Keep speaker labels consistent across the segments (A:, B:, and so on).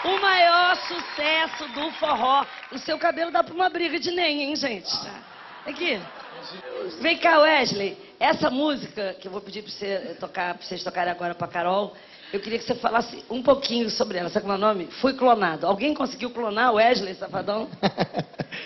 A: O maior sucesso do forró. O seu cabelo dá pra uma briga de nem, hein, gente? Aqui. Vem cá, Wesley. Essa música que eu vou pedir pra vocês tocarem agora pra Carol, eu queria que você falasse um pouquinho sobre ela. Sabe como é o nome? Fui Clonado. Alguém conseguiu clonar o Wesley Safadão?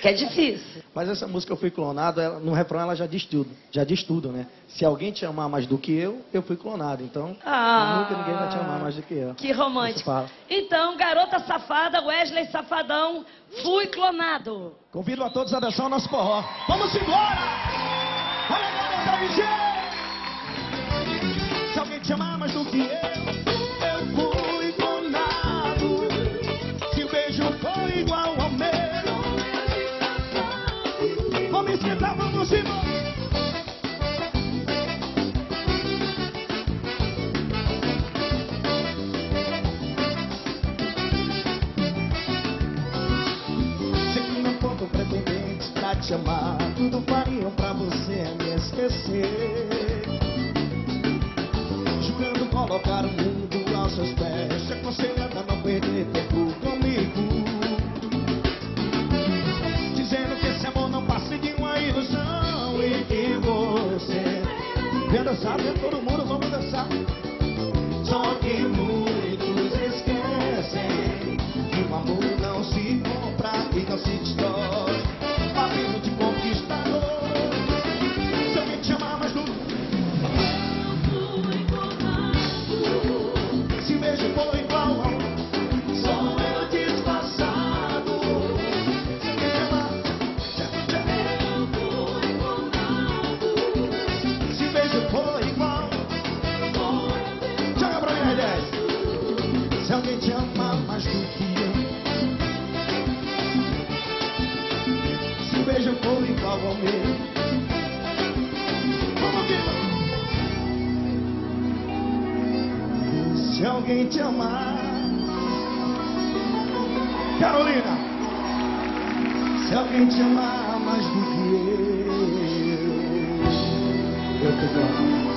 A: Que é difícil.
B: Mas essa música Eu Fui Clonado, no refrão ela já diz tudo, né? Se alguém te amar mais do que eu fui clonado. Então, nunca ninguém vai te amar mais do que eu.
A: Que romântico. Então, garota safada, Wesley Safadão, Fui Clonado.
B: Convido a todos a dançar o nosso forró. Vamos embora! Olha a garota MG! Se alguém te amar mais do que eu fui clonado. Se o beijo foi igual ao meu, vamos esquentar, vamos embora! Pretendentes pra te amar, tudo fariam pra você me esquecer. Jurando colocar o mundo aos seus pés, te aconselhando a não perder tempo comigo. Dizendo que esse amor não passa de uma ilusão e que você quer dançar, vem todo mundo, vamos dançar. Só que muitos esquecem que o amor não se compra e não se destrói. Papinho de conquistador. Se alguém te amar mais do que eu fui clonado. Se o beijo for igual ao sou eu disfarçado. Se alguém te amar, eu fui clonado. Se o beijo for igual, joga pra mim, R10. Se alguém te amar mais do que o beijo foi igual ao meu. Vamos aqui! Se alguém te amar, Carolina, se alguém te amar mais do que eu fui clonado.